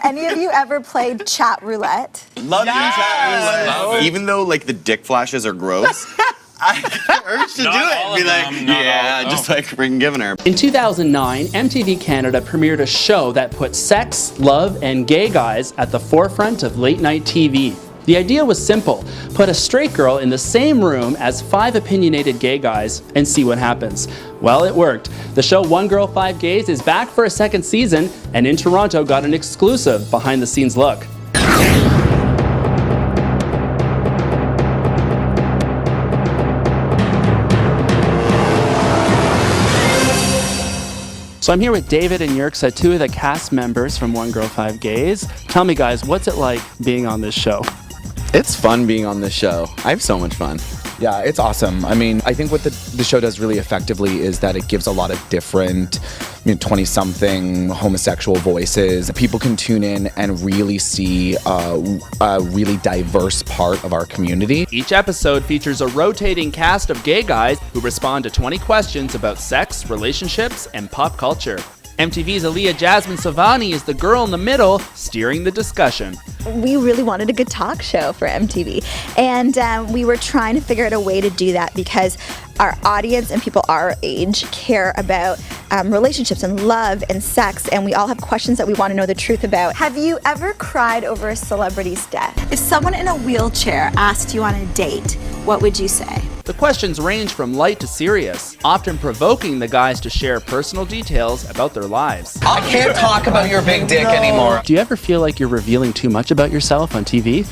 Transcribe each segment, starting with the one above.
any of you ever played chat roulette? Love chat roulette. Love it. Even though like the dick flashes are gross, I get urged to do it. Be like, just like freaking giving her. In 2009, MTV Canada premiered a show that put sex, love, and gay guys at the forefront of late-night TV. The idea was simple: put a straight girl in the same room as 5 opinionated gay guys and see what happens. Well, it worked. The show One Girl, 5 Gays is back for a second season, and in Toronto got an exclusive behind-the-scenes look. So I'm here with David and Yerxa, 2 of the cast members from One Girl, 5 Gays. Tell me, guys, what's it like being on this show? It's fun being on this show. I have so much fun. Yeah, it's awesome. I mean, I think what the show does really effectively is that it gives a lot of different 20-something homosexual voices. People can tune in and really see a really diverse part of our community. Each episode features a rotating cast of gay guys who respond to 20 questions about sex, relationships, and pop culture. MTV's Aaliyah Jasmine Savani is the girl in the middle, steering the discussion. We really wanted a good talk show for MTV, and we were trying to figure out a way to do that because our audience and people our age care about relationships and love and sex, and we all have questions that we want to know the truth about. Have you ever cried over a celebrity's death? If someone in a wheelchair asked you on a date, what would you say? The questions range from light to serious, often provoking the guys to share personal details about their lives. I can't talk about your big dick anymore. Do you ever feel like you're revealing too much about yourself on TV?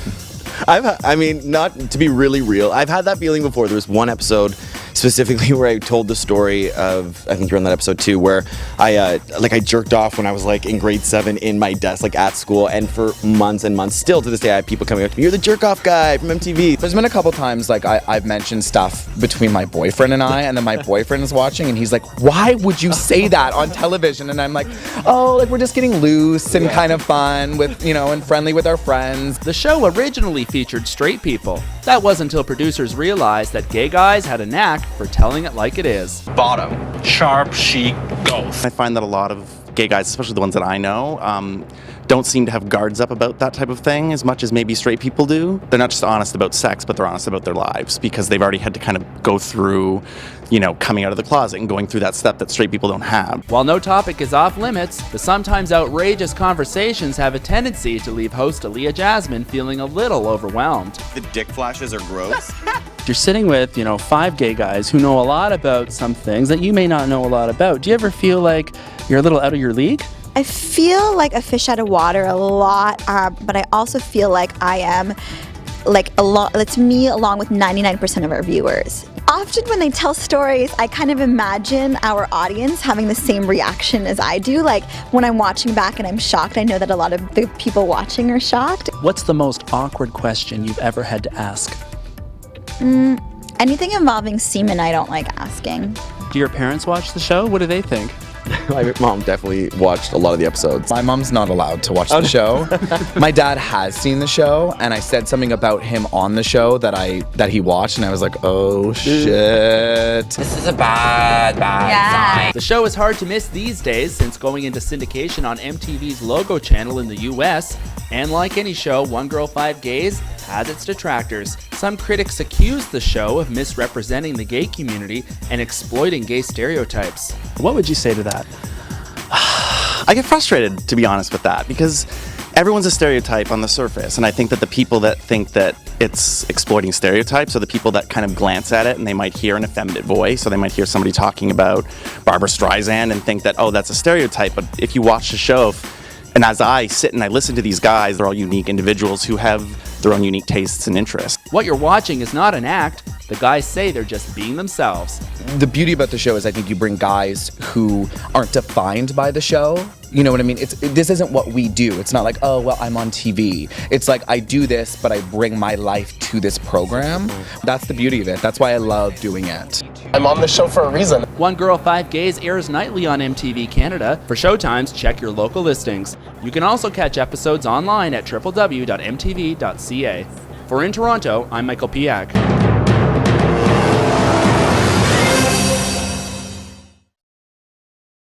I mean, not to be really real, I've had that feeling before. There was one episode specifically where I told the story of, I think you're on that episode too, where I jerked off when I was like in grade 7 in my desk, like at school, and for months and months, still to this day, I have people coming up to me, "You're the jerk off guy from MTV." There's been a couple times like I've mentioned stuff between my boyfriend and I, and then my boyfriend is watching and he's like, "Why would you say that on television?" And I'm like, "Oh, like we're just getting loose and kind of fun with, and friendly with our friends." The show originally featured straight people. That was until producers realized that gay guys had a knack for telling it like it is. Bottom. Sharp, chic, goes. I find that a lot of gay guys, especially the ones that I know, don't seem to have guards up about that type of thing as much as maybe straight people do. They're not just honest about sex, but they're honest about their lives because they've already had to kind of go through, coming out of the closet and going through that step that straight people don't have. While no topic is off limits, the sometimes outrageous conversations have a tendency to leave host Aaliyah Jasmine feeling a little overwhelmed. The dick flashes are gross. You're sitting with, 5 gay guys who know a lot about some things that you may not know a lot about. Do you ever feel like you're a little out of your league? I feel like a fish out of water a lot, but I also feel like I am it's me along with 99% of our viewers. Often when they tell stories, I kind of imagine our audience having the same reaction as I do. Like when I'm watching back and I'm shocked, I know that a lot of the people watching are shocked. What's the most awkward question you've ever had to ask? Anything involving semen I don't like asking. Do your parents watch the show? What do they think? My mom definitely watched a lot of the episodes. My mom's not allowed to watch the show. My dad has seen the show, and I said something about him on the show that he watched, and I was like, "Oh shit." This is a bad sign. The show is hard to miss these days since going into syndication on MTV's Logo channel in the US. And like any show, One Girl, 5 Gays has its detractors. Some critics accuse the show of misrepresenting the gay community and exploiting gay stereotypes. What would you say to that? I get frustrated, to be honest with that, because everyone's a stereotype on the surface, and I think that the people that think that it's exploiting stereotypes are the people that kind of glance at it and they might hear an effeminate voice, or they might hear somebody talking about Barbara Streisand and think that, oh, that's a stereotype. But if you watch the show, and as I sit and I listen to these guys, they're all unique individuals who have their own unique tastes and interests. What you're watching is not an act. The guys say they're just being themselves. The beauty about the show is I think you bring guys who aren't defined by the show. You know what I mean? This isn't what we do. It's not like, oh, well, I'm on TV. It's like I do this, but I bring my life to this program. That's the beauty of it. That's why I love doing it. I'm on the show for a reason. One Girl, 5 Gays airs nightly on MTV Canada. For showtimes, check your local listings. You can also catch episodes online at www.mtv.ca. For In Toronto, I'm Michael Piak.